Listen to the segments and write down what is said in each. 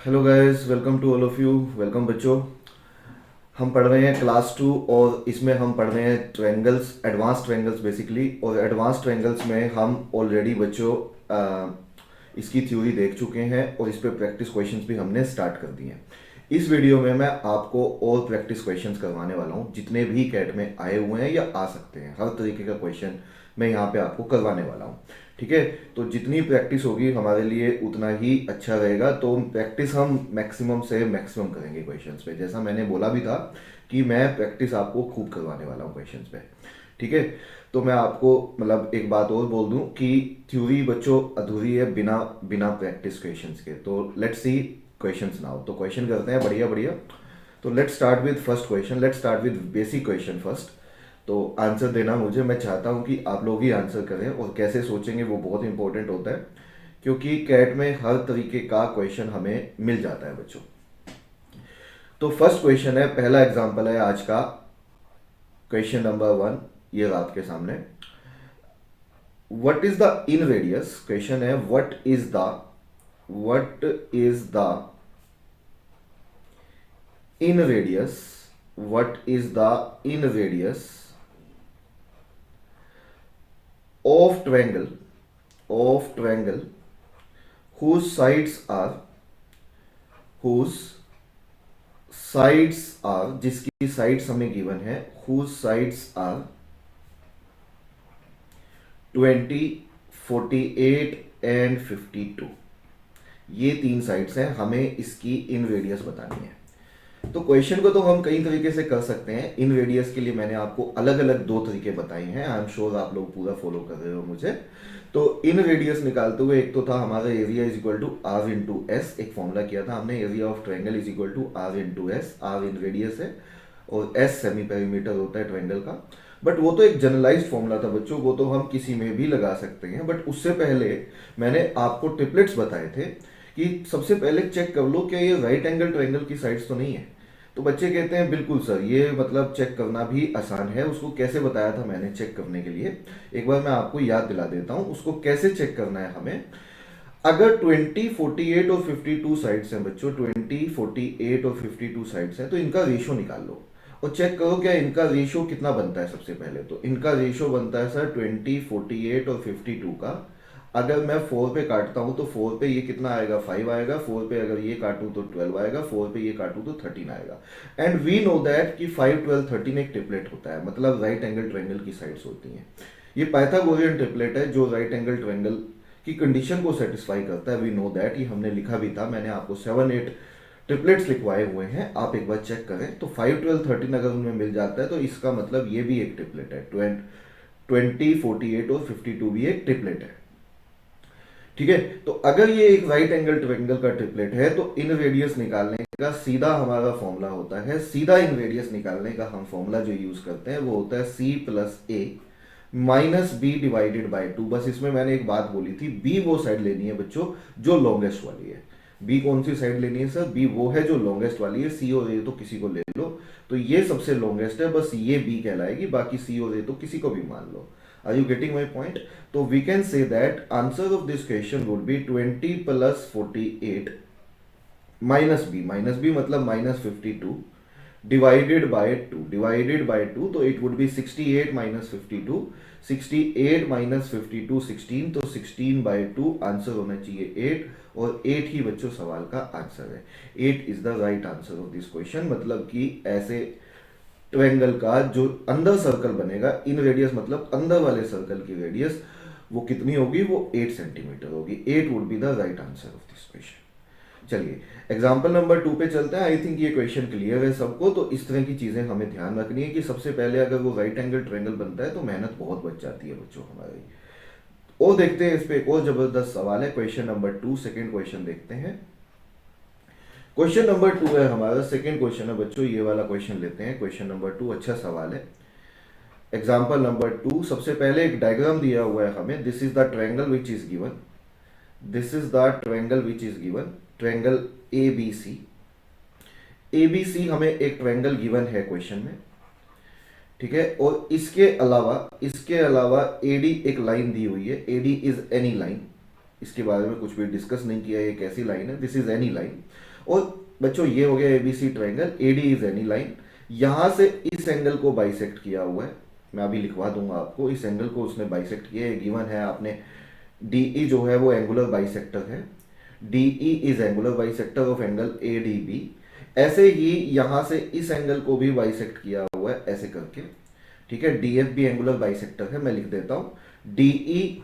Hello guys, welcome to all of you. Welcome बच्चों। हम पढ़ रहे हैं क्लास 2 और इसमें हम पढ़ रहे हैं ट्रायंगल्स, एडवांस ट्रायंगल्स बेसिकली। और एडवांस ट्रायंगल्स में हम ऑलरेडी बच्चों इसकी थ्योरी देख चुके हैं और इस पे प्रैक्टिस क्वेश्चंस भी हमने स्टार्ट कर दिए हैं। इस वीडियो में मैं आपको और प्रैक्टिस क्वेश्चंस करवाने वाला हूँ, जितने भी कैट में आए हुए हैं या आ सकते हैं। हर तरीके का क्वेश्चन मैं यहाँ पे आपको करवाने वाला हूँ। ठीक है, तो जितनी प्रैक्टिस होगी हमारे लिए उतना ही अच्छा रहेगा। तो प्रैक्टिस हम मैक्सिमम से मैक्सिमम करेंगे क्वेश्चंस पे। जैसा मैंने बोला भी था कि मैं प्रैक्टिस आपको खूब करवाने वाला हूँ क्वेश्चंस पे। ठीक है, तो मैं आपको मतलब एक बात और बोल दूं कि थ्योरी बच्चों अधूरी है बिना बिना प्रैक्टिस क्वेश्चंस के। तो लेट्स सी क्वेश्चंस नाउ। तो क्वेश्चन करते हैं बढ़िया बढ़िया। तो let's start with first question. Let's start with basic question first. तो आंसर देना मुझे, मैं चाहता हूं कि आप लोग ही आंसर करें और कैसे सोचेंगे वो बहुत इंपॉर्टेंट होता है, क्योंकि कैट में हर तरीके का क्वेश्चन हमें मिल जाता है बच्चों। तो फर्स्ट क्वेश्चन है, पहला एग्जांपल है आज का, क्वेश्चन नंबर 1। ये आपके सामने, what is the inradius. Question है what is the inradius, what is the inradius of triangle whose sides are whose sides are जिसकी साइड्स हमें गिवन है, whose sides are 20, 48 एंड 52। ये तीन sides हैं, हमें इसकी इन radius बतानी है। तो क्वेश्चन को तो हम कई तरीके से कर सकते हैं। इन रेडियस के लिए मैंने आपको अलग अलग दो तरीके बताए हैं। आई एम श्योर आप लोग पूरा फॉलो कर रहे हो मुझे। तो इन रेडियस निकालते हुए एक तो था हमारा area is equal to r into s. एक फॉर्मूला किया था हमने, area of triangle is equal to r into s. R in radius है और एस सेमी पेरीमीटर होता है ट्रायंगल का। बट वो तो एक जनरलाइज्ड फॉर्मूला था बच्चों, वो तो हम किसी में भी लगा सकते हैं। बट उससे पहले मैंने आपको ट्रिपलेट्स बताए थे कि सबसे पहले चेक कर लो क्या ये राइट एंगल ट्रायंगल की साइड्स तो नहीं है। तो बच्चे कहते हैं बिल्कुल सर, ये मतलब चेक करना भी आसान है। उसको कैसे बताया था मैंने चेक करने के लिए, एक बार मैं आपको याद दिला देता हूँ उसको कैसे चेक करना है हमें। अगर 20, 48 और 52 साइड्स हैं बच्चों, 20, 48 और 52 साइड्स हैं, तो इनका रेशो निकाल लो और चेक करो क्या इनका रेशो कितना बनता है। सबसे पहले तो इनका रेशो बनता है सर 20, 48 और 52 का। अगर मैं 4 पे काटता हूँ तो 4 पे ये कितना आएगा, 5 आएगा। 4 पे अगर ये काटूँ तो 12 आएगा। 4 पे ये काटूँ तो 13 आएगा। एंड वी नो दैट कि 5, 12, 13 एक ट्रिपलेट होता है, मतलब राइट एंगल ट्रायंगल की साइड्स होती हैं। ये पाइथागोरियन ट्रिपलेट है जो राइट एंगल ट्रायंगल की कंडीशन को सेटिस्फाई करता है। वी नो दैट, ये हमने लिखा भी था। मैंने आपको 7, 8 ट्रिपलेट्स लिखवाए हुए हैं, आप एक बार चेक करें। तो 5, 12, 13 अगर उनमें मिल जाता है तो इसका मतलब ये भी एक ट्रिपलेट है। 20, 48 और 52 भी एक ट्रिपलेट है। ठीक है, तो अगर ये एक राइट एंगल ट्रायंगल का ट्रिपलेट है तो इन रेडियस निकालने का सीधा हमारा फॉर्मूला होता है, सीधा इन रेडियस निकालने का हम फॉर्मूला जो यूज करते हैं वो होता है c plus a minus b divided by 2। बस इसमें मैंने एक बात बोली थी, बी वो साइड लेनी है बच्चों जो लॉन्गेस्ट वाली है। बी कौन सी साइड लेनी है सर, बी वो है जो लॉन्गेस्ट वाली है। सी और ए तो किसी को ले लो, तो ये सबसे लॉन्गेस्ट है, बस ये बी कहलाएगी। बाकी सी और ए तो किसी को भी मान लो। Are you getting my point? तो we can say that answer of this question would be 20 plus 48 minus B मतलब minus 52 divided by 2, divided by 2। तो it would be 68 minus 52, 68 minus 52 16, तो 16 बाय 2 आंसर होना चाहिए 8। और 8 ही बच्चों सवाल का आंसर है। 8 is the right answer of this question. मतलब कि ऐसे ट्रायंगल का जो अंदर सर्कल बनेगा, इन रेडियस मतलब अंदर वाले सर्कल की रेडियस वो कितनी होगी, वो 8 सेंटीमीटर होगी। 8 would be the right answer of this question. चलिए एग्जाम्पल नंबर 2 पे चलते हैं। आई थिंक ये क्वेश्चन क्लियर है सबको। तो इस तरह की चीजें हमें ध्यान रखनी है कि सबसे पहले अगर वो राइट एंगल ट्रायंगल बनता है तो मेहनत बहुत बच जाती है बच्चों हमारी। और देखते हैं इस पे एक और जबरदस्त सवाल है, क्वेश्चन नंबर 2। सेकेंड क्वेश्चन देखते हैं। क्वेश्चन नंबर 2 है हमारा, सेकेंड क्वेश्चन है बच्चों। ये वाला क्वेश्चन लेते हैं, क्वेश्चन नंबर 2। अच्छा सवाल है। एग्जाम्पल नंबर 2, सबसे पहले एक डायग्राम दिया हुआ है हमें। This is the triangle which is given, this is the triangle which is given, triangle A B C. A B C हमें एक ट्रायंगल गिवन है क्वेश्चन में, ठीक है। और इसके अलावा एडी एक लाइन दी हुई है। एडी इज एनी लाइन, इसके बारे में कुछ भी डिस्कस नहीं किया, ये कैसी लाइन है, दिस इज एनी लाइन। और बच्चों ये हो गया ABC triangle, AD is any line, यहां से इस एंगल को बाइसेक्ट किया हुआ है, मैं अभी लिखवा दूंगा आपको, इस एंगल को उसने बाइसेक्ट किया है, गिवन है आपने डीई जो है वो एंगुलर बाइसेक्टर है, DE is angular bisector of angle ADB. ऐसे ही यहां से इस एंगल को भी बाइसेक्ट किया हुआ है ऐसे करके, ठीक है, डीएफ भी एंगुलर बाइसेक्टर है, मैं लिख देता हूं DE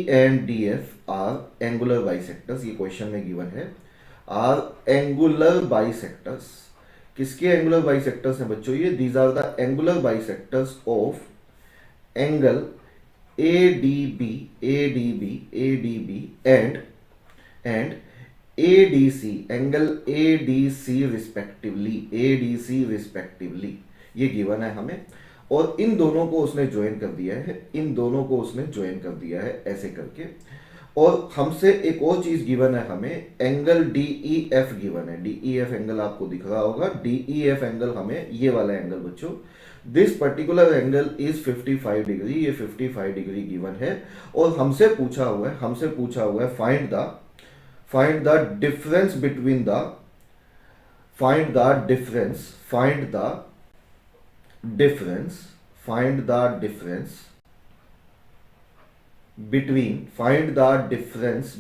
and DF are angular bisectors, ये क्वेश्चन में गिवन है, आर एंगुलर बाइसेक्टर्स। किसके एंगुलर बाइसेक्टर्स हैं बच्चों ये? These are the angular bisectors of angle ADB and ADC, angle ADC respectively, ये गिवन है हमें, और इन दोनों को उसने ज्वाइन कर दिया है, ऐसे करके। और हमसे एक और चीज गिवन है हमें, एंगल DEF गिवन है, DEF एंगल आपको दिख रहा होगा, DEF एंगल हमें ये वाला एंगल बच्चों, this particular angle is 55 degree, ये 55 डिग्री गिवन है, और हमसे पूछा हुआ है find the difference between the find the difference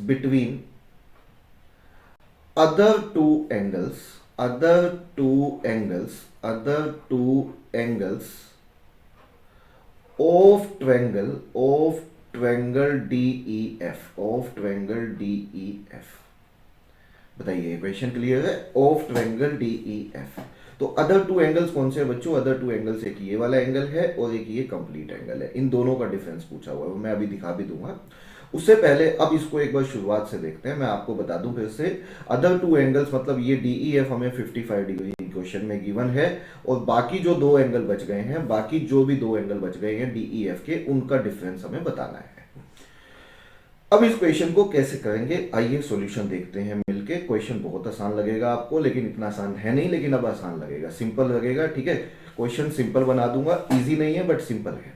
between other two angles of triangle DEF। बताइए क्वेश्चन क्लियर है? Of triangle DEF। तो अदर टू एंगल्स कौन से हैं बच्चों? अदर टू एंगल्स, एक ये वाला एंगल है और एक ये कंप्लीट एंगल है, इन दोनों का डिफरेंस पूछा हुआ है, मैं अभी दिखा भी दूंगा। उससे पहले अब इसको एक बार शुरुआत से देखते हैं, मैं आपको बता दूं फिर से, अदर टू एंगल्स मतलब ये DEF हमें 55 डिग्री क्वेश्चन में गिवन है, और बाकी जो दो एंगल बच गए हैं DEF के, उनका डिफरेंस हमें बताना है। अब इस क्वेश्चन को कैसे करेंगे, आइए सॉल्यूशन देखते हैं मिलके। क्वेश्चन बहुत आसान लगेगा आपको, लेकिन इतना आसान है नहीं, लेकिन अब आसान लगेगा, सिंपल लगेगा, ठीक है। क्वेश्चन सिंपल बना दूंगा, इजी नहीं है बट सिंपल है,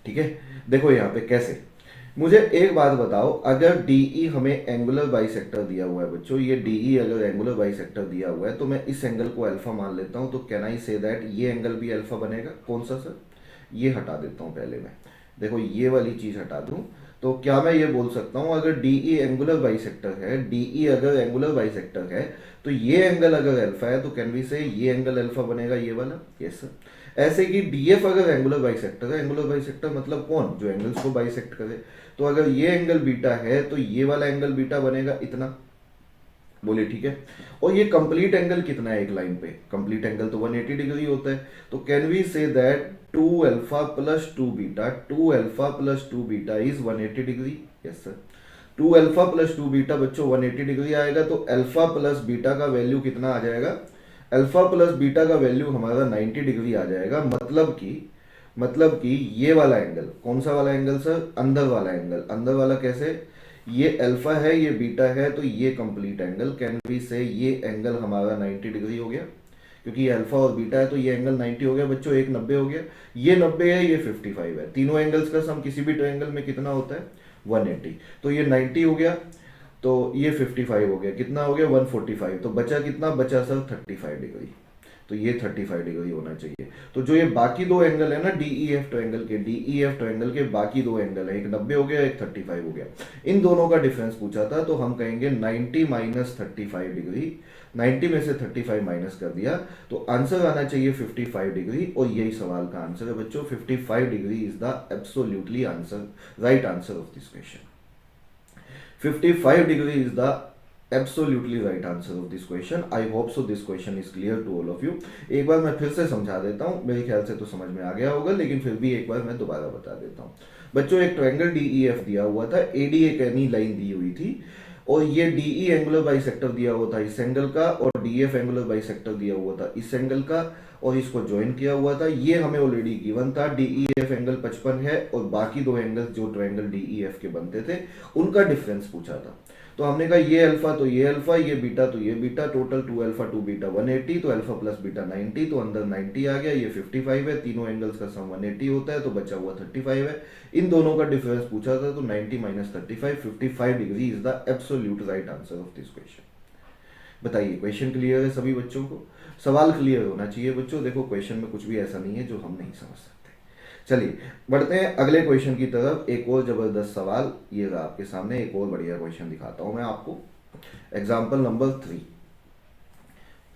ठीक है। देखो यहाँ पे कैसे, मुझे एक बात बताओ, अगर DE हमें एंगुलर बाइसेक्टर दिया हुआ है बच्चों, ये DE अगर एंगुलर बाइसेक्टर दिया हुआ है, तो मैं इस एंगल को अल्फा मान लेता हूं, तो कैन आई से दैट ये एंगल भी अल्फा बनेगा? कौन सा सर? ये हटा देता हूं पहले मैं, देखो ये वाली चीज हटा दूं, तो क्या मैं ये बोल सकता हूं, अगर DE एंगुलर बाइसेक्टर है, तो ये एंगल अगर अल्फा है, तो कैन वी से ये एंगल अल्फा बनेगा, ये वाला? Yes sir. ऐसे कि DF अगर एंगुलर बाइसेक्टर है, एंगुलर बाइसेक्टर मतलब कौन? जो एंगल्स को बाइसेक्ट करे, तो अगर ये एंगल बीटा है तो ये वाला एंगल बीटा बनेगा इतना, बोले ठीक है। और ये कंप्लीट एंगल कितना है एक लाइन पे? कंप्लीट एंगल तो 180 डिग्री होता है, तो can we say that 2 alpha plus 2 beta is 180 degree? Yes sir. 2 alpha plus 2 beta बच्चों 180 डिग्री आएगा, तो अल्फा प्लस बीटा का वैल्यू कितना आ जाएगा? अल्फा प्लस बीटा का वैल्यू हमारा 90 डिग्री आ जाएगा, मतलब कि ये वाला एंगल, कौन सा वाला एंगल सर? अंदर वाला एंगल। अंदर वाला कैसे? ये अल्फा है, ये बीटा है, तो ये कंप्लीट एंगल, कैन वी से ये एंगल हमारा 90 डिग्री हो गया, क्योंकि ये अल्फा और बीटा है, तो ये एंगल 90 हो गया बच्चों, एक 90 हो गया, ये 90 है, ये 55 है, तीनों एंगल्स का सम किसी भी ट्रायंगल में कितना होता है? 180। तो ये 90 हो गया, तो ये 55 हो गया, कितना हो गया? 145। तो बचा कितना? बचा सर 35 डिग्री, तो ये 35 डिग्री होना चाहिए। तो जो ये बाकी दो एंगल है ना DEF ट्रायंगल के बाकी दो एंगल है, एक 90 हो गया, एक 35 हो गया, इन दोनों का डिफरेंस पूछा था, तो हम कहेंगे 90 माइनस 35 डिग्री, 90 में से 35 माइनस कर दिया, तो आंसर आना चाहिए 55 डिग्री, और यही सवाल का आंसर है बच्चों, 55 degree is the absolutely answer, right answer of this question. 55 degree is the absolutely right answer of this question. I hope so this question is clear to all of you. एक बार मैं फिर से समझा देता हूँ, मेरे ख्याल से तो समझ में आ गया होगा, लेकिन फिर भी एक बार मैं दोबारा बता देता हूँ बच्चों। एक ट्रायंगल DEF दिया हुआ था, AD एक एनी लाइन दी हुई थी, और ये DE एंगुलर बाइसेक्टर दिया हुआ था इस एंगल का, और DF एंगुलर बाइसेक्टर दिया हुआ था इस एंगल का, और इसको ज्वाइन किया हुआ था, ये हमें ऑलरेडी गिवन था, DEF एंगल 55 है, और बाकी दो एंगल्स जो ट्रायंगल DEF के बनते थे उनका डिफरेंस पूछा था। तो हमने कहा ये अल्फा तो ये अल्फा, ये बीटा तो ये बीटा, टोटल 2 अल्फा 2 बीटा 180, तो अल्फा प्लस बीटा 90, तो अंदर 90 आ गया, ये 55 है, तीनों एंगल्स का सम 180 होता है, तो बचा हुआ 35 है। इन दोनों का डिफरेंस पूछा था, तो 90 minus 35, 55 degree is the absolute right answer of this question. बताइए क्वेश्चन क्लियर है सभी बच्चों को? सवाल क्लियर होना चाहिए बच्चों। देखो क्वेश्चन में कुछ भी ऐसा नहीं है जो हम नहीं समझ सकते। चलिए बढ़ते हैं अगले क्वेश्चन की तरफ। एक और जबरदस्त सवाल ये रहा आपके सामने, एक और बढ़िया क्वेश्चन दिखाता हूं मैं आपको। एग्जाम्पल नंबर 3,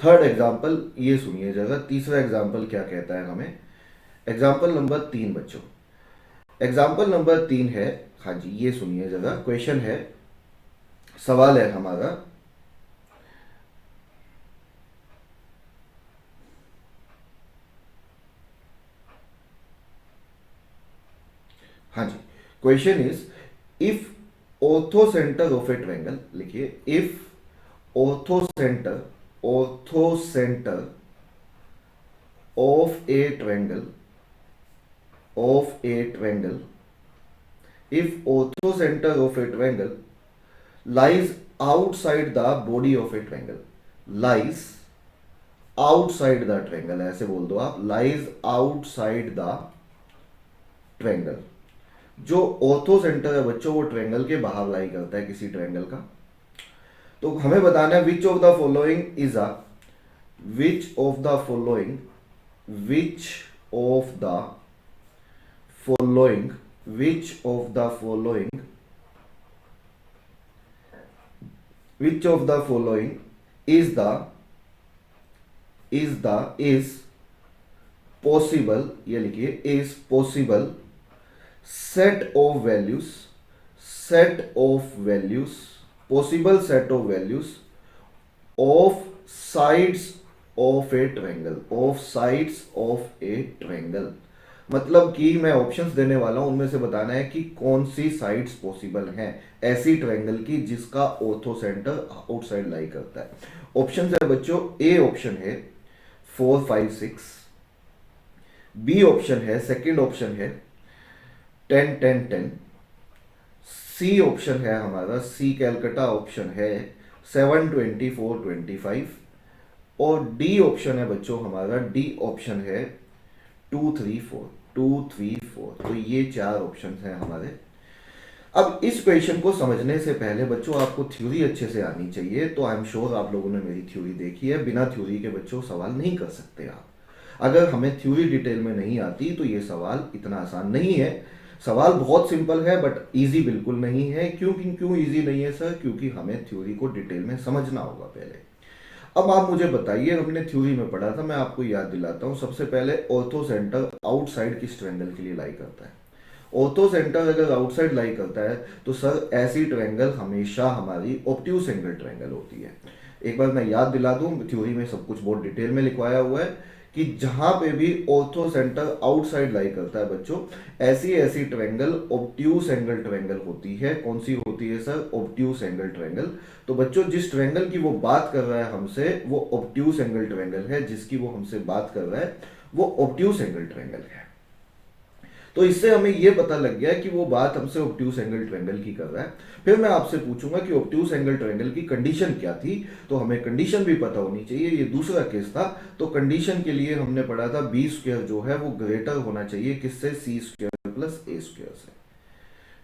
थर्ड एग्जाम्पल ये सुनिए जरा। तीसरा एग्जाम्पल क्या कहता है हमें? एग्जाम्पल नंबर 3 बच्चों, एग्जाम्पल नंबर 3 है, हाँ जी ये सुनिए जरा। क्वेश्चन है, सवाल है हमारा, हाँ जी question is if orthocentre of a triangle, लिखिए if orthocentre orthocentre of a triangle if orthocenter of a triangle lies outside the body of a triangle, lies outside the triangle, ऐसे बोल दो आप, lies outside the triangle। जो ऑर्थोसेंटर है बच्चों वो triangle के बाहर लाई करता है किसी ट्रायंगल का। तो हमें बताना है which of the following is a, which of the following, which of the following, which of the following, which of the following is possible, ये लिखिए is possible set of values, possible set of values of sides of a triangle, मतलब कि मैं options देने वाला हूं, उनमें से बताना है कि कौन सी साइड्स पॉसिबल हैं ऐसी ट्रायंगल की जिसका ऑर्थोसेंटर आउटसाइड लाई करता है। ऑप्शन है बच्चों, ए ऑप्शन है 4 5 6, बी ऑप्शन है, सेकंड ऑप्शन है 10 10 10, सी ऑप्शन है हमारा, सी कैलकाटा ऑप्शन है 7 24 25, और डी ऑप्शन है बच्चों हमारा, डी ऑप्शन है 2 3 4। तो ये 4 ऑप्शन हैं हमारे। अब इस क्वेश्चन को समझने से पहले बच्चों आपको थ्योरी अच्छे से आनी चाहिए। तो आई एम श्योर आप लोगों ने मेरी थ्योरी देखी है। बिना थ्योरी के बच्चों सवाल नहीं कर सकते आप। अगर हमें थ्योरी डिटेल में नहीं आती तो ये सवाल इतना आसान नहीं है। सवाल बहुत सिंपल है बट इजी बिल्कुल नहीं है। क्यों इजी नहीं है सर? क्योंकि हमें थ्योरी को डिटेल में समझना होगा पहले। अब आप मुझे बताइए, हमने थ्योरी में पढ़ा था, मैं आपको याद दिलाता हूं। सबसे पहले ऑर्थोसेंटर आउटसाइड किस ट्रायंगल के लिए लाई करता है? ऑर्थोसेंटर अगर आउटसाइड लाई करता है तो सर ऐसी ट्रायंगल हमेशा हमारी ऑब्ट्यूस एंगल ट्रायंगल होती है। एक बार मैं याद दिला दूं, थ्योरी में सब कुछ बहुत डिटेल में लिखवाया हुआ है कि जहां पे भी ऑर्थोसेंटर आउटसाइड लाई करता है बच्चों, ऐसी ट्रायंगल ऑब्ट्यूस एंगल ट्रायंगल होती है। कौन सी होती है सर? Obtuse angle triangle. तो बच्चों जिस ट्रायंगल की वो बात कर रहा है हमसे, वो ऑब्ट्यूस एंगल ट्रायंगल है। जिसकी वो हमसे बात कर रहा है वो ऑब्ट्यूस एंगल ट्रायंगल है। तो इससे हमें यह पता लग गया कि वो बात हमसे ऑब्ट्यूस एंगल ट्रायंगल की कर रहा है। फिर मैं आपसे पूछूंगा कि ऑब्ट्यूस एंगल ट्रायंगल की कंडीशन क्या थी, तो हमें कंडीशन भी पता होनी चाहिए। ये दूसरा केस था। तो कंडीशन के लिए हमने पढ़ा था बी स्क्वायर जो है वो ग्रेटर होना चाहिए किससे? सी स्क्वायर प्लस ए स्क्वायर से।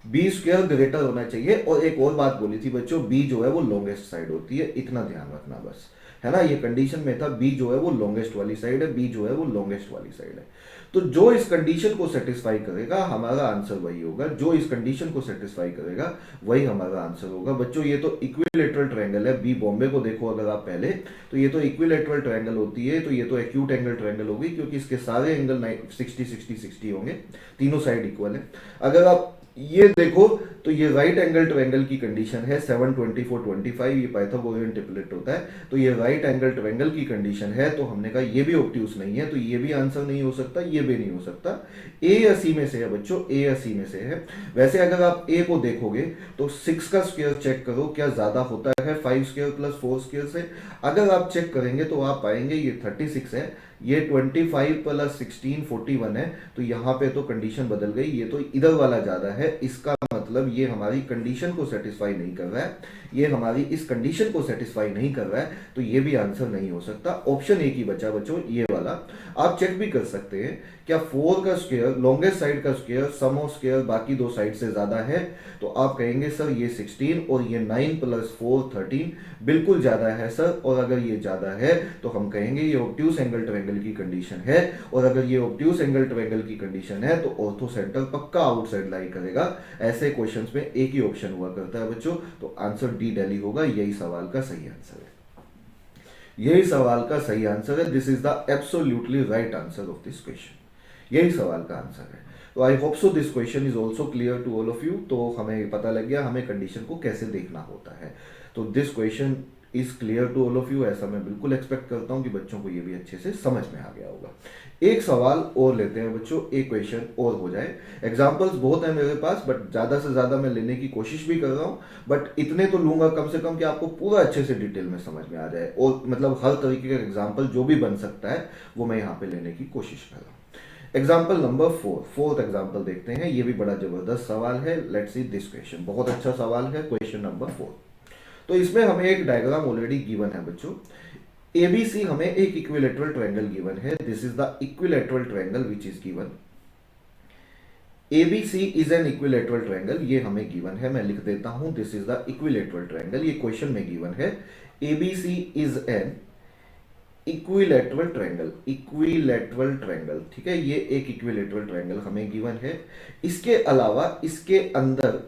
बी स्क्वायर ग्रेटर होना चाहिए। और एक और बात बोली थी बच्चों, बी जो है वो लॉन्गेस्ट साइड होती है, इतना ध्यान रखना बस, है ना। ये कंडीशन में था बी जो है वो लॉन्गेस्ट वाली साइड है, बी जो है वो लॉन्गेस्ट वाली साइड है। तो जो इस कंडीशन को सेटिस्फाई करेगा हमारा आंसर वही होगा। जो इस कंडीशन को सेटिस्फाई करेगा वही हमारा आंसर होगा। बच्चों ये तो इक्विलेटरल ट्रायंगल है। बी बॉम्बे को देखो अगर आप पहले, तो ये तो इक्विलेटरल ट्रायंगल होती है। तो ये तो एक्यूट एंगल ट्रायंगल होगी क्योंकि इसके सारे एंगल 60 60 60 होंगे, तीनों साइड इक्वल है। अगर आप ये देखो तो ये राइट एंगल ट्रायंगल की कंडीशन है 7 24 25, ये पाइथागोरियन ट्रिपलेट होता है। तो ये राइट एंगल ट्रायंगल की कंडीशन है। तो हमने कहा ये भी ऑब्ट्यूस नहीं है, तो ये भी आंसर नहीं हो सकता, ये भी नहीं हो सकता। ए या सी में से है बच्चों, ए या सी में से है। वैसे अगर आप ए को देखोगे तो 6 का स्क्वायर चेक करो क्या ज्यादा होता है 5 स्क्वायर प्लस 4 स्क्वायर से। अगर आप चेक करेंगे तो आप पाएंगे ये 36 है, ये 25 प्लस 16 41 है। तो यहाँ पे तो कंडीशन बदल गई, ये तो इधर वाला ज्यादा है। इसका मतलब मतलब ये हमारी कंडीशन को सेटिस्फाई नहीं कर रहा है, ये हमारी इस कंडीशन को सेटिस्फाई नहीं कर रहा है, तो ये भी आंसर नहीं हो सकता। ऑप्शन एक ही बचा बच्चों, ये वाला। आप चेक भी कर सकते हैं क्या 4 का स्क्वायर, लॉन्गेस्ट साइड का स्क्वायर सम ऑफ स्क्वायर बाकी दो साइड से ज्यादा है, तो आप कहेंगे सर ये 16 और ये 9 + 4 13 बिल्कुल ज्यादा है सर। और अगर ये ज्यादा है तो हम कहेंगे ये ऑब्ट्यूज एंगल ट्रायंगल की कंडीशन है, और अगर ये ऑब्ट्यूज एंगल ट्रायंगल की कंडीशन है तो ऑर्थो सेंटर पक्का आउटसाइड लाई करेगा। ऐसे क्वेश्चंस में एक ही ऑप्शन हुआ करता है बच्चों, तो आंसर डी दिल्ली होगा। यही सवाल का सही आंसर है, यही सवाल का सही आंसर है। This is the absolutely right answer of this question, यही सवाल का आंसर है। तो I hope so this question is also clear to all of you. तो हमें पता लग गया हमें कंडीशन को कैसे देखना होता है। तो this question is clear to all of you, ऐसा मैं बिल्कुल एक्सपेक्ट करता हूं कि बच्चों को ये भी अच्छे से समझ में आ गया होगा। एक सवाल और लेते हैं बच्चों, एक क्वेश्चन और हो जाए। एग्जाम्पल्स बहुत है मेरे पास, बट ज्यादा से ज्यादा मैं लेने की कोशिश भी कर रहा हूं, बट इतने तो लूंगा कम से कम कि आपको पूरा अच्छे से डिटेल में समझ में आ जाए, और मतलब हर तरीके का एग्जाम्पल जो भी बन सकता है वो मैं यहाँ पे लेने की कोशिश कर रहा हूँ। एग्जाम्पल नंबर 4, फोर्थ एग्जाम्पल देखते हैं। ये भी बड़ा जबरदस्त सवाल है। लेट्स सी दिस क्वेश्चन, बहुत अच्छा सवाल है क्वेश्चन नंबर 4। तो इसमें हमें एक डायग्राम ऑलरेडी गिवन है बच्चों। एबीसी हमें एक इक्विलेटरल ट्रायंगल गिवन है। This is the equilateral triangle which is given. ABC is an equilateral triangle, ये हमें गिवन है। मैं लिख देता हूं, this is the equilateral triangle, ये क्वेश्चन में गिवन है। ABC is an equilateral triangle, equilateral triangle, ठीक है, ये एक इक्विलेटरल ट्रायंगल हमें गिवन है। इसके अलावा इसके अंदर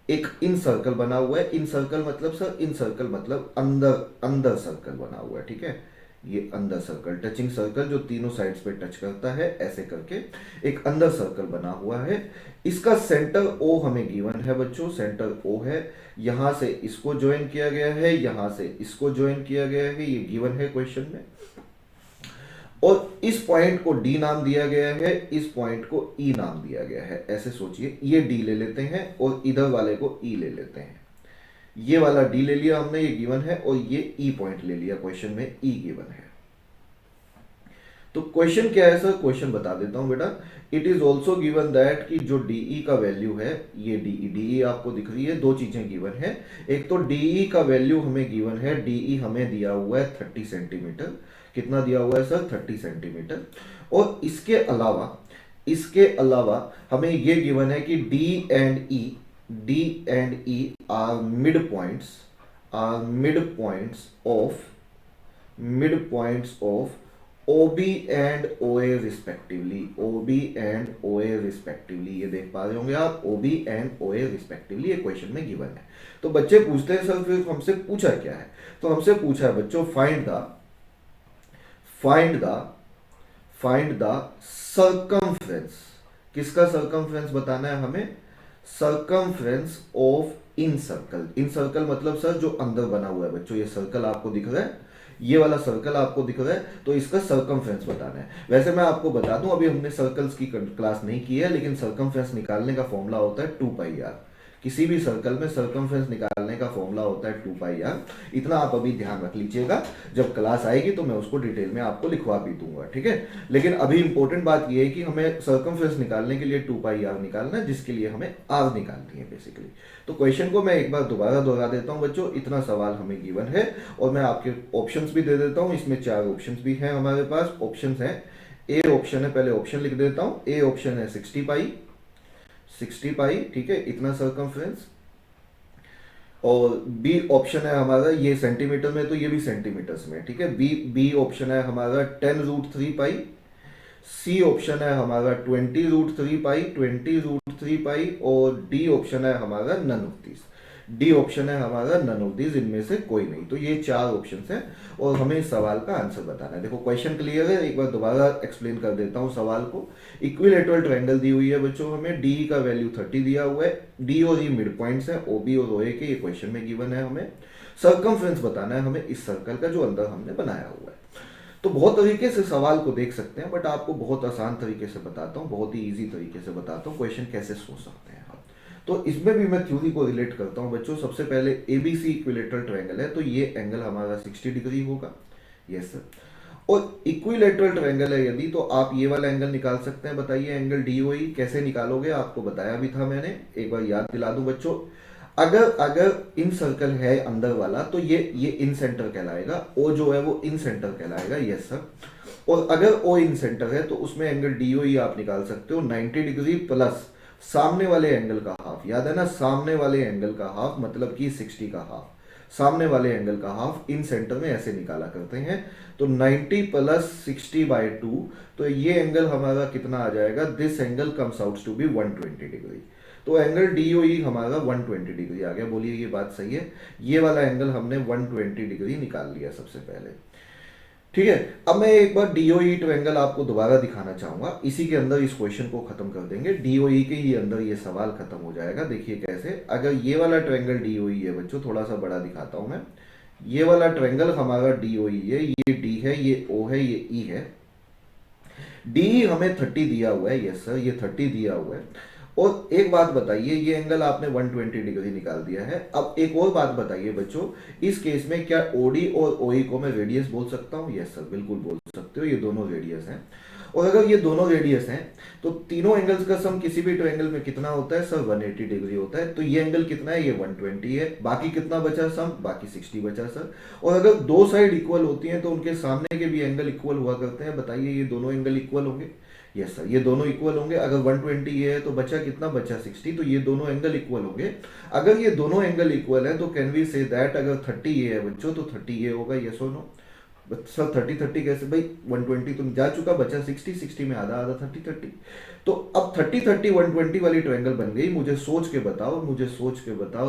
एक इन सर्कल बना हुआ है। इन सर्कल मतलब सर, इन सर्कल मतलब अंदर, अंदर सर्कल बना हुआ है, ठीक है, ये अंदर सर्कल, टचिंग सर्कल जो तीनों साइड्स पे टच करता है, ऐसे करके एक अंदर सर्कल बना हुआ है। इसका सेंटर O हमें गिवन है बच्चों, सेंटर O है। यहां से इसको ज्वाइन किया गया है, यहां से इसको ज्वाइन किया गया है, ये गिवन है क्वेश्चन में। और इस पॉइंट को D नाम दिया गया है, इस पॉइंट को E नाम दिया गया है। ऐसे सोचिए, ये D ले लेते हैं और इधर वाले को E ले लेते हैं। ये वाला D ले लिया हमने, ये गिवन है, और ये E पॉइंट ले लिया, क्वेश्चन में E गिवन है। तो क्वेश्चन क्या है सर, क्वेश्चन बता देता हूं बेटा। It is also given that कि जो DE का वैल्यू है, ये DE आपको दिख रही है, दो चीजें गिवन है। एक तो DE का वैल्यू हमें गिवन है, DE हमें दिया हुआ है 30 सेंटीमीटर। कितना दिया हुआ है सर, 30 सेंटीमीटर। और इसके अलावा हमें ये गिवन है कि D and E are midpoints of OB and OA respectively, OB and OA respectively, ये देख पा रहे होंगे आप, OB and OA respectively, ये क्वेश्चन में गिवन है। तो बच्चे पूछते हैं सर फिर हमसे पूछा क्या है, तो हमसे पूछा है बच्चों फाइंड द सर्कमफ्रेंस। किसका सर्कमफ्रेंस बताना है हमें, circumference of in circle. In circle मतलब सर जो अंदर बना हुआ है बच्चों, ये सर्कल आपको दिख रहा है, ये वाला सर्कल आपको दिख रहा है, तो इसका सर्कमफ्रेंस बताना है। वैसे मैं आपको बता दूं, अभी हमने सर्कल्स की क्लास नहीं की है, लेकिन सर्कमफ्रेंस निकालने का फॉर्मूला होता है 2πr। किसी भी सर्कल में सर्कमफ्रेंस निकालने का फॉर्मूला होता है 2πr। इतना आप अभी ध्यान रख लीजिएगा, जब क्लास आएगी तो मैं उसको डिटेल में आपको लिखवा भी दूंगा, ठीक है। लेकिन अभी इंपॉर्टेंट बात यह है कि हमें सर्कमफ्रेंस निकालने के लिए 2πr निकालना है, जिसके लिए हमें r निकालनी है बेसिकली। तो क्वेश्चन को मैं एक बार दोबारा दोहरा देता हूं बच्चों, इतना सवाल हमें गिवन है, और मैं आपके ऑप्शंस भी दे देता हूं। इसमें 4 ऑप्शंस भी हैं हमारे पास। ऑप्शंस हैं, ए ऑप्शन है, पहले ऑप्शन लिख देता हूं। ए ऑप्शन है 60 पाई, ठीक है, इतना सर्कमफ्रेंस। और बी ऑप्शन है हमारा, ये सेंटीमीटर में, तो ये भी सेंटीमीटर्स में, ठीक है। बी ऑप्शन है हमारा 10√3 पाई। सी ऑप्शन है हमारा 20√3 पाई, 20√3 पाई। और डी ऑप्शन है हमारा none of this. D option है हमारा नन ऑफ दिस, इनमें से कोई नहीं। तो ये 4 ऑप्शंस हैं, और हमें इस सवाल का आंसर बताना है। देखो क्वेश्चन क्लियर है, एक बार दोबारा एक्सप्लेन कर देता हूं सवाल को। इक्विलेटरल ट्रायंगल दी हुई है बच्चों, हमें डी का वैल्यू 30 दिया हुआ है। डी और ई मिड पॉइंट्स हैं, ओबी और ओए के, ये क्वेश्चन में गिवन है। हमें सर्कमफ्रेंस बताना है हमें इस सर्कल का जो अंदर हमने बनाया हुआ है। तो बहुत तरीके से सवाल को देख सकते हैं, बट आपको बहुत आसान तरीके से बताता हूँ, बहुत ही इजी तरीके से बताता हूँ क्वेश्चन कैसे सोच सकते हैं आप। तो इसमें भी मैं थ्योरी को रिलेट करता हूँ बच्चों। सबसे पहले ABC इक्विलेटरल ट्रायंगल है, तो ये एंगल हमारा 60 डिग्री होगा, यस सर। और इक्विलेटरल ट्रायंगल है यदि, तो आप ये वाला एंगल निकाल सकते हैं। बताइए एंगल डीओई कैसे निकालोगे, आपको बताया भी था मैंने, एक बार याद दिला दूं बच्चों। अगर अगर इन सर्कल है अंदर वाला तो ये इन सेंटर कहलाएगा, ओ जो है वो इन सेंटर कहलाएगा, यस सर। और अगर ओ इन सेंटर है तो उसमें एंगल डीओई आप निकाल सकते हो 90 डिग्री प्लस सामने वाले एंगल का हाफ। याद है ना, सामने वाले एंगल का हाफ मतलब कि 60 का हाफ, सामने वाले एंगल का हाफ इन सेंटर में ऐसे निकाला करते हैं। तो 90 प्लस 60/2, तो ये एंगल हमारा कितना आ जाएगा, this angle comes out to be 120 degree. तो एंगल डीओई हमारा 120 डिग्री आ गया। बोलिए ये बात सही है, ये वाला एंगल हमने 120 डिग्री निकाल लिया सबसे पहले। ठीक है, अब मैं एक बार डीओई ट्रायंगल आपको दोबारा दिखाना चाहूंगा, इसी के अंदर इस क्वेश्चन को खत्म कर देंगे, डीओई के ही अंदर ये सवाल खत्म हो जाएगा। देखिए कैसे, अगर ये वाला ट्रायंगल डीओई है बच्चों, थोड़ा सा बड़ा दिखाता हूं मैं, ये वाला ट्रायंगल हमारा डीओई है, ये डी है, ये ओ है, ये ई है। डी हमें 30 दिया हुआ है, यस सर, ये 30 दिया हुआ है। और एक बात बताइए, ये एंगल आपने 120 डिग्री निकाल दिया है। अब एक और बात बताइए बच्चों, इस केस में क्या ओडी और ओई को मैं रेडियस बोल सकता हूँ? यस सर, बिल्कुल बोल सकते हो, ये दोनों रेडियस हैं। और अगर ये दोनों रेडियस हैं तो तीनों एंगल्स का सम किसी भी ट्रायंगल में कितना होता है सर? 180 डिग्री होता है। तो ये एंगल कितना है? ये 120 है। बाकी कितना बचा सम? बाकी 60 बचा सर। और अगर दो साइड इक्वल होती हैं तो उनके सामने के भी एंगल इक्वल हुआ करते हैं। बताइए ये दोनों एंगल इक्वल होंगे? यस सर, ये दोनों इक्वल होंगे। अगर 120 ये है तो बचा कितना? बचा 60। तो ये दोनों एंगल इक्वल होंगे। अगर ये दोनों एंगल इक्वल है तो कैन वी से दैट अगर 30 ये है बच्चों तो 30 ये होगा, यस और नो? सर 30 कैसे भाई? 120 तो जा चुका, बचा 60 में आधा आधा 30। तो अब 30 120 वाली ट्रायंगल बन गई। मुझे सोच के बताओ,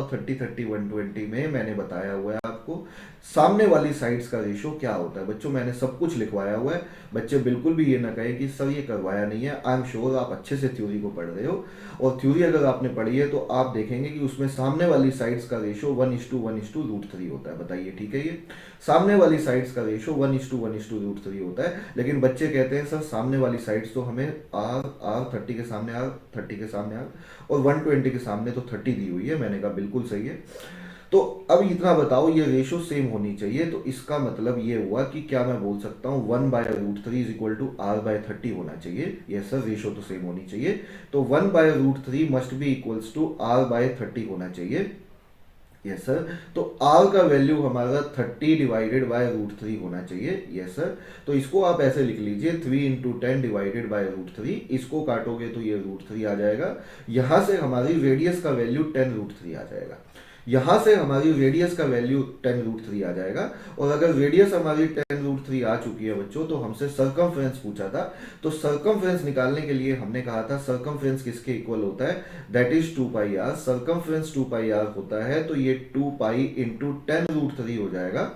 30 120 में मैंने बताया हुआ है आपको सामने वाली साइड्स का रेशो क्या होता है। बच्चों मैंने सब कुछ लिखवाया हुआ है, बच्चे बिल्कुल भी ये ना कहें कि सर ये करवाया नहीं है। आई एम श्योर आप अच्छे से थ्योरी को पढ़ रहे हो, और थ्योरी अगर आपने पढ़ी है तो आप देखेंगे कि उसमें सामने वाली साइड्स का रेशो 1:1:√3 होता है। बताइए ठीक है? ये सामने वाली साइड्स का रेशो 1:1:√3 होता है। लेकिन बच्चे कहते हैं सर सामने वाली साइड्स तो हमें आर 30 के सामने आर, 30 के सामने आर, और 120 के सामने तो 30 दी हुई है। मैंने कहा बिल्कुल सही है। तो अब इतना बताओ, ये रेशो सेम होनी चाहिए। तो इसका मतलब ये हुआ कि क्या मैं बोल सकता हूँ 1/√3 इज इक्वल टू R/30 होना चाहिए? यस सर, रेशो तो सेम होनी चाहिए। तो 1/√3 must be equals to R/30 होना चाहिए। यस सर, तो R का वैल्यू हमारा 30 डिवाइडेड बाय √3 होना चाहिए। यस सर, तो इसको आप ऐसे लिख लीजिए 3 × 10 डिवाइडेड बाय √3। इसको काटोगे तो ये √3 आ जाएगा। यहां से हमारी रेडियस का वैल्यू 10√3 आ जाएगा। यहां से हमारी रेडियस का वैल्यू 10√3 आ जाएगा। और अगर रेडियस हमारी 10√3 आ चुकी है बच्चों, तो हमसे सरकमफ्रेंस पूछा था। तो सरकमफ्रेंस निकालने के लिए हमने कहा था सरकमफ्रेंस किसके इक्वल होता है? That is 2πr। Circumference 2πr होता है, तो ये 2π × 10√3 हो जाएगा।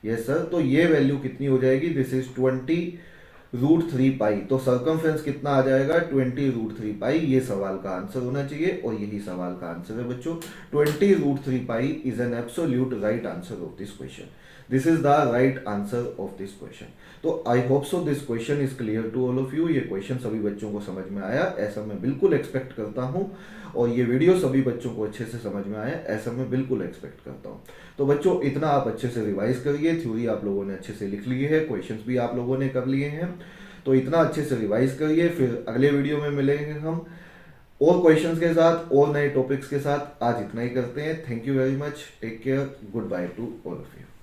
यस सर, तो ये वैल्यू कितनी हो जाएगी? This is 20√3π। तो सरकमफ्रेंस कितना आ जाएगा? 20√3π। ये सवाल का आंसर होना चाहिए, और यही सवाल का आंसर है बच्चों। 20√3π is an absolute right answer of this question. This is the right answer of this question. तो I hope so this question is clear to all of you. ये क्वेश्चन सभी बच्चों को समझ में आया ऐसा मैं बिल्कुल एक्सपेक्ट करता हूँ, और ये वीडियो सभी बच्चों को अच्छे से समझ में आया ऐसा मैं बिल्कुल एक्सपेक्ट करता हूँ। तो बच्चों इतना आप अच्छे से रिवाइज करिए, थ्योरी आप लोगों ने अच्छे से लिख ली है, क्वेश्चंस भी आप लोगों ने कर लिए हैं। तो इतना अच्छे से रिवाइज करिए, फिर अगले वीडियो में मिलेंगे हम और क्वेश्चंस के साथ और नए टॉपिक्स के साथ। आज इतना ही करते हैं। Thank you very much, take care, goodbye to all of you.